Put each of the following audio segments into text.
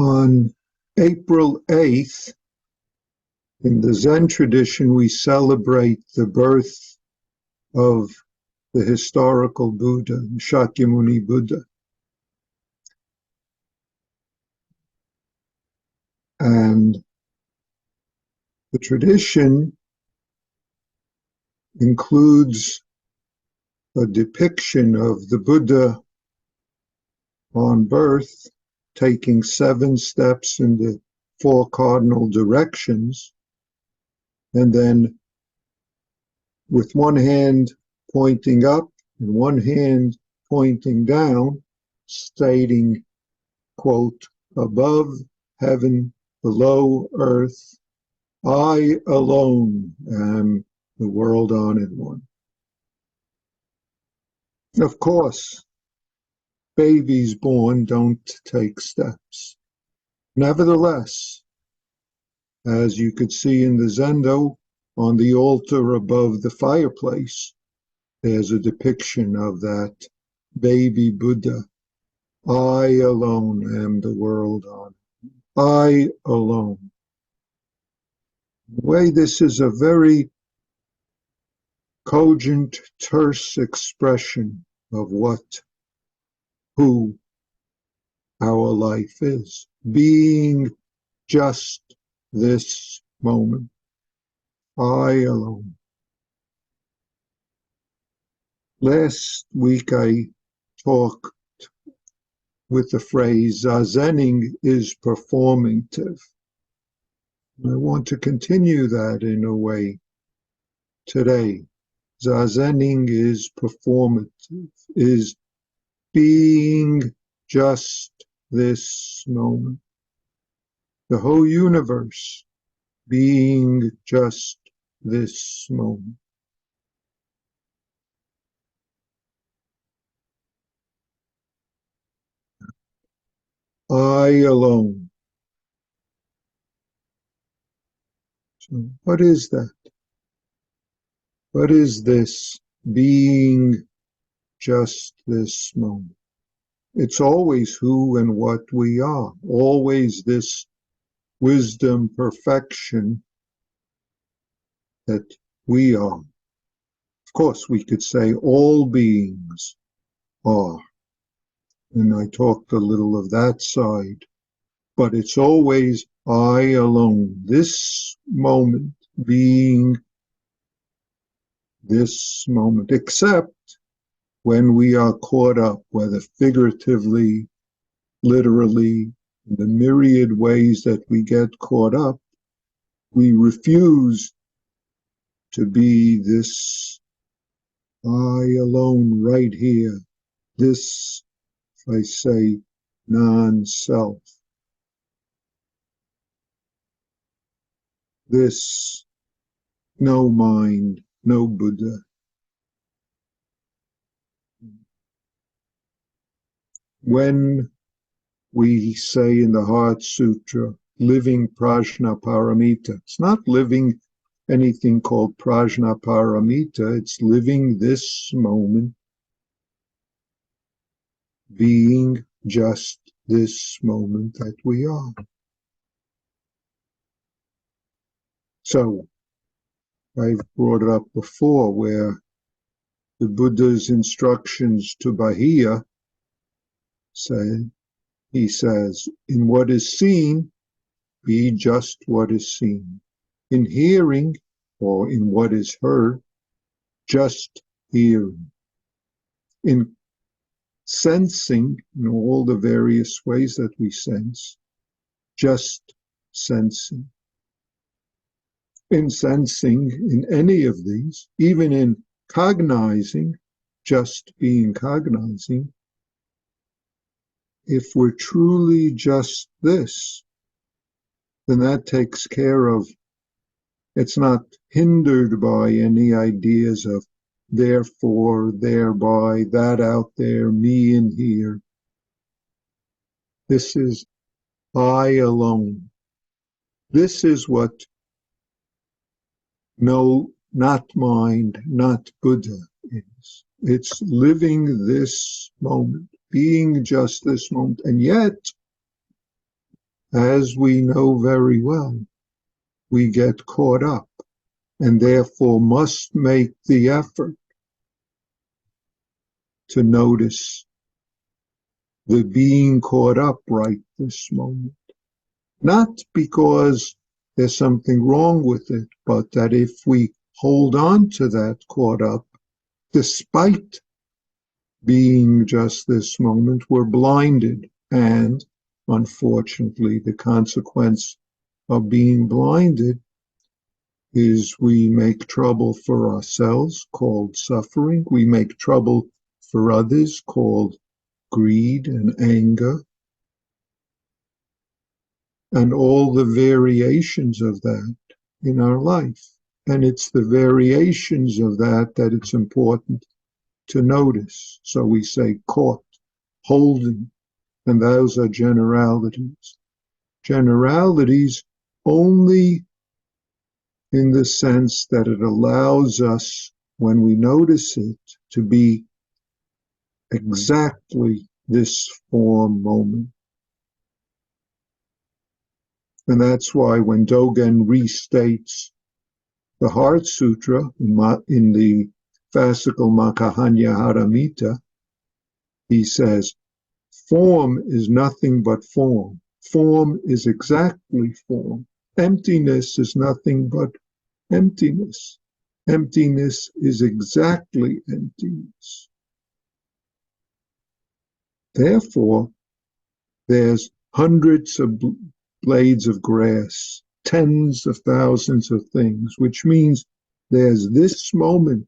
On April 8th, in the Zen tradition, we celebrate the birth of the historical Buddha, Shakyamuni Buddha. And the tradition includes a depiction of the Buddha on birth, taking 7 steps in the 4 cardinal directions, and then with one hand pointing up and one hand pointing down, stating, quote, "Above heaven, below earth, I alone am the world-honored one." Of course, babies born don't take steps. Nevertheless, as you could see in the Zendo, on the altar above the fireplace, there's a depiction of that baby Buddha. I alone am the world-honored. I alone. In a way, this is a very cogent, terse expression of who our life is. Being just this moment. I alone. Last week I talked with the phrase, Zazening is performative. I want to continue that in a way today. Zazening is performative, is being just this moment. The whole universe being just this moment. I alone. So what is that? What is this being just this moment? It's always who and what we are, always this wisdom, perfection that we are. Of course, we could say all beings are, and I talked a little of that side, but it's always I alone, this moment being this moment, except when we are caught up, whether figuratively, literally, in the myriad ways that we get caught up, we refuse to be this I alone right here, this, if I say, non-self, this no mind, no Buddha. When we say in the Heart Sutra, living prajna paramita, it's not living anything called prajna paramita, it's living this moment, being just this moment that we are. So, I've brought it up before where the Buddha's instructions to Bahiya he says, in what is seen, be just what is seen. In hearing, or in what is heard, just hearing. In sensing, in all the various ways that we sense, just sensing. In sensing, in any of these, even in cognizing, just being cognizing, if we're truly just this, then that takes care of, it's not hindered by any ideas of therefore, thereby, that out there, me in here. This is I alone. This is what no, not mind, not Buddha is. It's living this moment, being just this moment. And yet, as we know very well, we get caught up and therefore must make the effort to notice the being caught up right this moment. Not because there's something wrong with it, but that if we hold on to that caught up, despite being just this moment, we're blinded. And unfortunately, the consequence of being blinded is we make trouble for ourselves, called suffering. We make trouble for others, called greed and anger, and all the variations of that in our life. And it's the variations of that that it's important to notice. So we say caught, holding, and those are generalities. Generalities only in the sense that it allows us, when we notice it, to be exactly this form moment. And that's why when Dogen restates the Heart Sutra in the fascicle Makahanya Haramita, he says, form is nothing but form. Form is exactly form. Emptiness is nothing but emptiness. Emptiness is exactly emptiness. Therefore, there's hundreds of blades of grass, tens of thousands of things, which means there's this moment,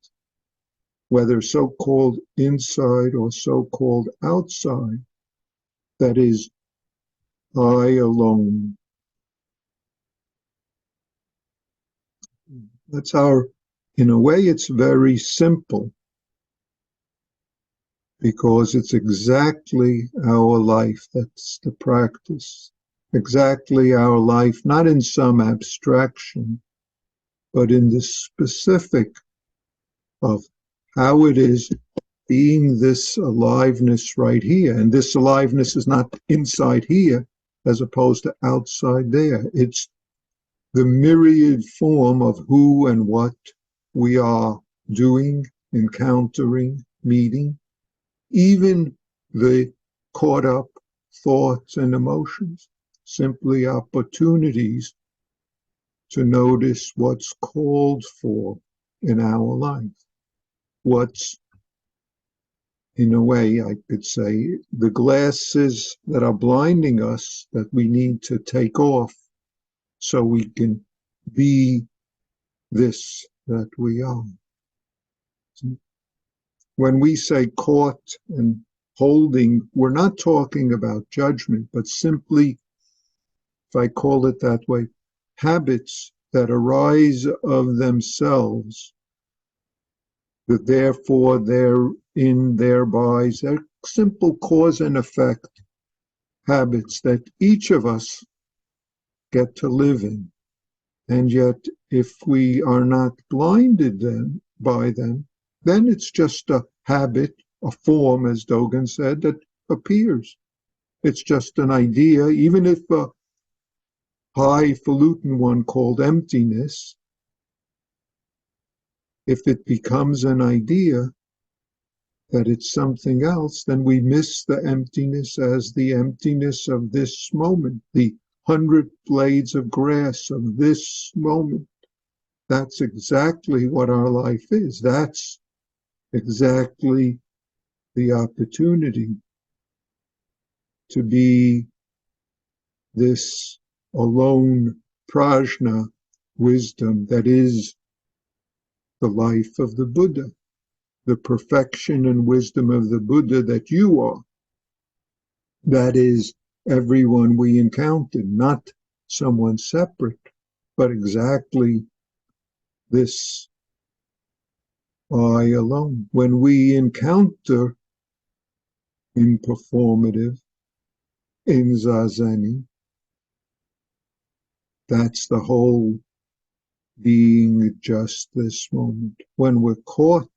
whether so-called inside or so-called outside, that is I alone. That's in a way, it's very simple because it's exactly our life. That's the practice. Exactly our life, not in some abstraction, but in the specific of how it is being this aliveness right here. And this aliveness is not inside here as opposed to outside there. It's the myriad form of who and what we are doing, encountering, meeting, even the caught up thoughts and emotions, simply opportunities to notice what's called for in our life, what's, in a way, I could say, the glasses that are blinding us that we need to take off so we can be this that we are. When we say caught and holding, we're not talking about judgment, but simply, if I call it that way, habits that arise of themselves, that therefore they're in thereby, they're simple cause and effect habits that each of us get to live in. And yet, if we are not blinded then by them, then it's just a habit, a form, as Dogen said, that appears. It's just an idea, even if a highfalutin one called emptiness, if it becomes an idea that it's something else, then we miss the emptiness as the emptiness of this moment, the 100 blades of grass of this moment. That's exactly what our life is. That's exactly the opportunity to be this alone prajna wisdom that is the life of the Buddha, the perfection and wisdom of the Buddha that you are. That is everyone we encounter, not someone separate, but exactly this I alone. When we encounter in performative, in zazen, that's the whole being just this moment. When we're caught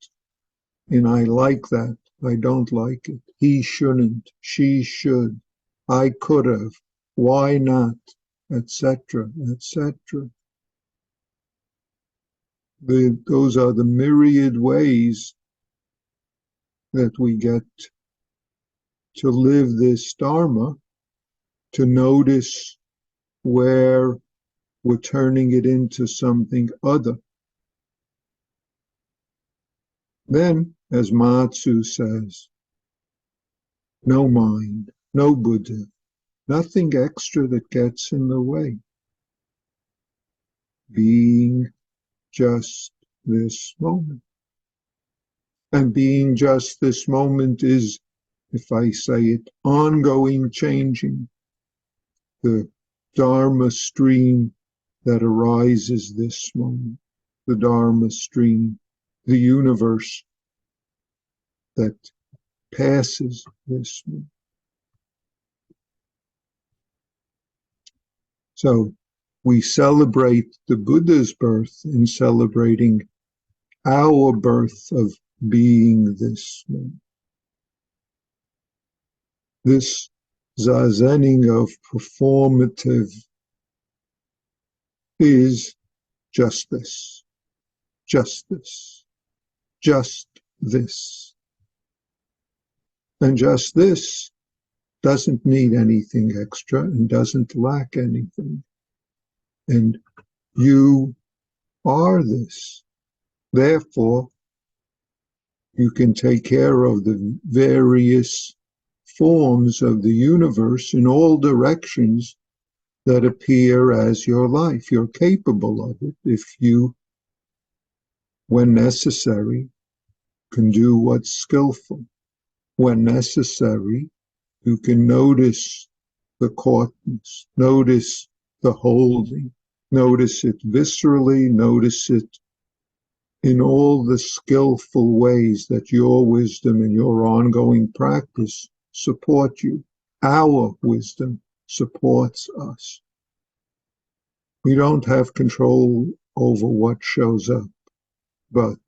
in I like that, I don't like it, he shouldn't, she should, I could have, why not, etc., etc. Those are the myriad ways that we get to live this Dharma, to notice where we're turning it into something other. Then, as Matsu says, no mind, no Buddha, nothing extra that gets in the way. Being just this moment. And being just this moment is, if I say it, ongoing changing. The Dharma stream that arises this moment. The Dharma stream, the universe that passes this moment. So we celebrate the Buddha's birth in celebrating our birth of being this moment. This zazening of performative is just this, just this, just this. And just this doesn't need anything extra and doesn't lack anything. And you are this. Therefore, you can take care of the various forms of the universe in all directions that appear as your life. You're capable of it if you, when necessary, can do what's skillful. When necessary, you can notice the tautness, notice the holding, notice it viscerally, notice it in all the skillful ways that your wisdom and your ongoing practice support you. Our wisdom supports us. We don't have control over what shows up, but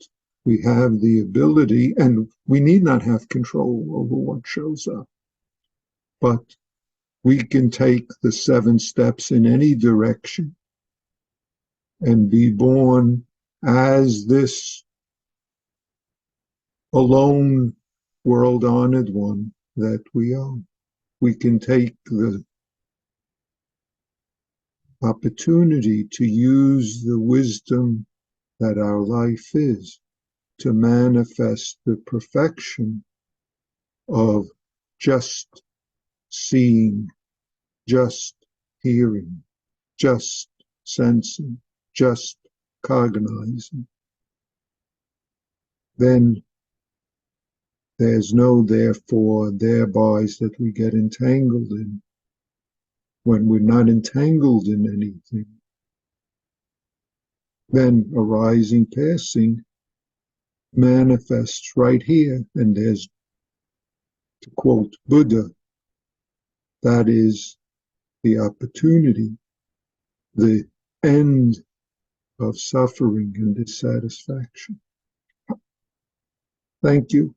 we have the ability, and we need not have control over what shows up, but we can take the 7 steps in any direction and be born as this alone, world-honored one that we are. We can take the opportunity to use the wisdom that our life is to manifest the perfection of just seeing, just hearing, just sensing, just cognizing. Then there's no therefore, therebys that we get entangled in. When we're not entangled in anything, then arising, passing manifests right here. And there's, to quote Buddha, that is the opportunity, the end of suffering and dissatisfaction. Thank you.